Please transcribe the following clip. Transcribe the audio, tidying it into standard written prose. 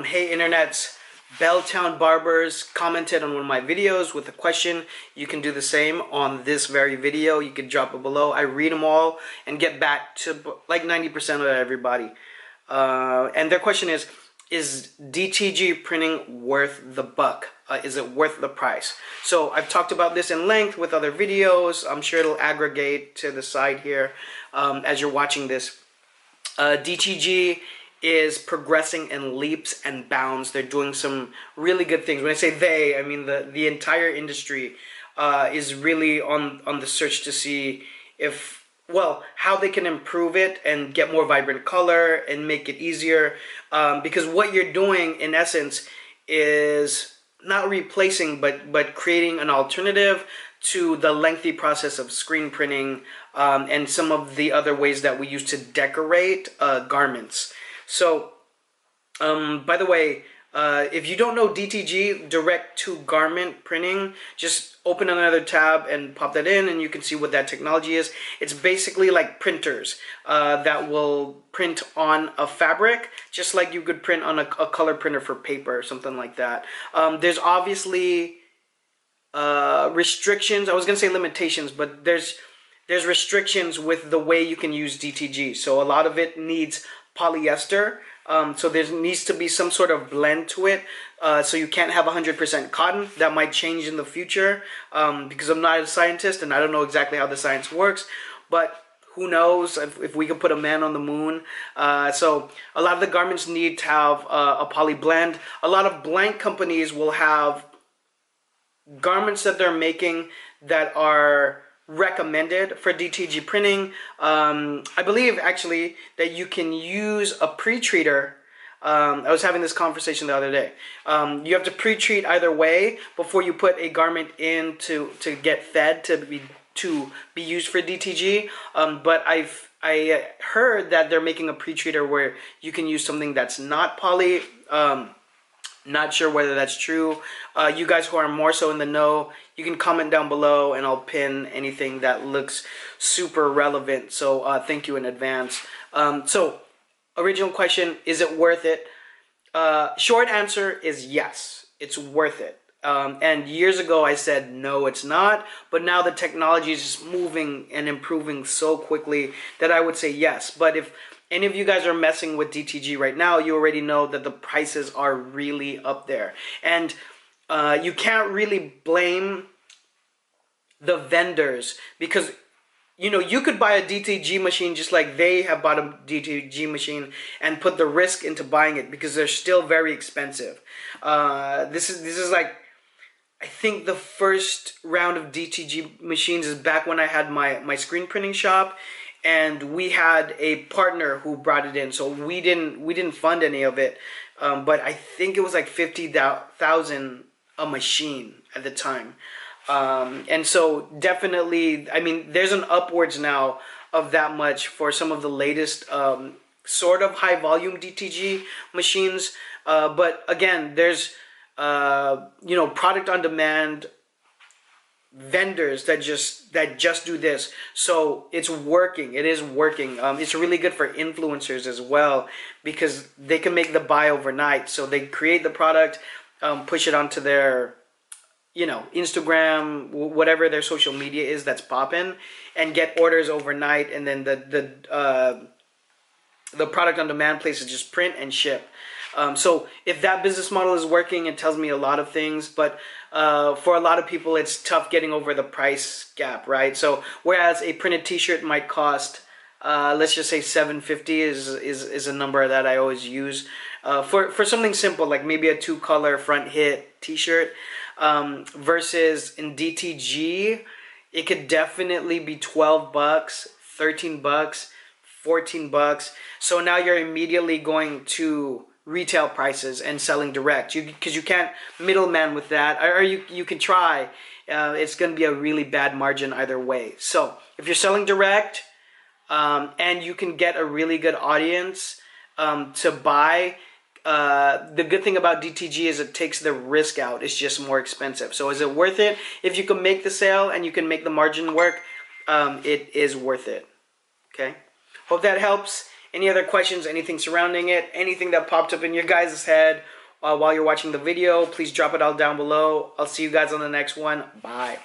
Hey internet's Belltown Barbers commented on one of my videos with a question. You can do the same on this very video. You can drop it below. I read them all and get back to like 90% of everybody. And their question is DTG printing worth the buck? Is it worth the price? So I've talked about this in length with other videos. I'm sure it'll aggregate to the side here as you're watching this. DTG is progressing in leaps and bounds. They're doing some really good things. When I say they, I mean the entire industry is really on the search to see if, well, how they can improve it and get more vibrant color and make it easier. Because what you're doing in essence is not replacing but creating an alternative to the lengthy process of screen printing and some of the other ways that we use to decorate garments. So, by the way, if you don't know DTG, direct to garment printing, just open another tab and pop that in and you can see what that technology is. It's basically like printers that will print on a fabric, just like you could print on a color printer for paper or something like that. There's obviously restrictions. I was going to say limitations, but there's restrictions with the way you can use DTG. So a lot of it needs polyester, so there needs to be some sort of blend to it, so you can't have 100% cotton. That might change in the future because I'm not a scientist and I don't know exactly how the science works, but who knows if we could put a man on the moon. So a lot of the garments need to have a poly blend. A lot of blank companies will have garments that they're making that are recommended for DTG printing. I believe actually that you can use a pre-treater. I was having this conversation the other day. You have to pre-treat either way before you put a garment in to get fed to be used for DTG. But I heard that they're making a pre-treater where you can use something that's not poly. Not sure whether that's true. You guys who are more so in the know, you can comment down below and I'll pin anything that looks super relevant. So thank you in advance. So original question, is it worth it? Short answer is yes, it's worth it. And years ago I said no, it's not, but now the technology is just moving and improving so quickly that I would say yes. But if any of you guys are messing with DTG right now, you already know that the prices are really up there. And you can't really blame the vendors because, you know, you could buy a DTG machine just like they have bought a DTG machine and put the risk into buying it because they're still very expensive. This is like, I think the first round of DTG machines is back when I had my screen printing shop. And we had a partner who brought it in, so we didn't fund any of it. But I think it was like $50,000 a machine at the time. And so definitely, I mean, there's an upwards now of that much for some of the latest sort of high volume DTG machines. But again, there's you know, product on demand vendors that just do this, so it's working. It is working. It's really good for influencers as well because they can make the buy overnight. So they create the product, push it onto their, you know, Instagram, whatever their social media is that's popping, and get orders overnight. And then the product on demand places just print and ship. So if that business model is working, it tells me a lot of things, but for a lot of people, it's tough getting over the price gap, right? So whereas a printed t-shirt might cost, let's just say $7.50 is a number that I always use for something simple, like maybe a 2-color front hit t-shirt, versus in DTG, it could definitely be $12, $13, $14. So now you're immediately going to retail prices and selling direct, because you can't middleman with that, or you can try. It's going to be a really bad margin either way. So if you're selling direct and you can get a really good audience to buy, the good thing about DTG is it takes the risk out. It's just more expensive. So is it worth it? If you can make the sale and you can make the margin work, it is worth it. Okay, hope that helps. Any other questions, anything surrounding it, anything that popped up in your guys' head while you're watching the video, please drop it all down below. I'll see you guys on the next one. Bye.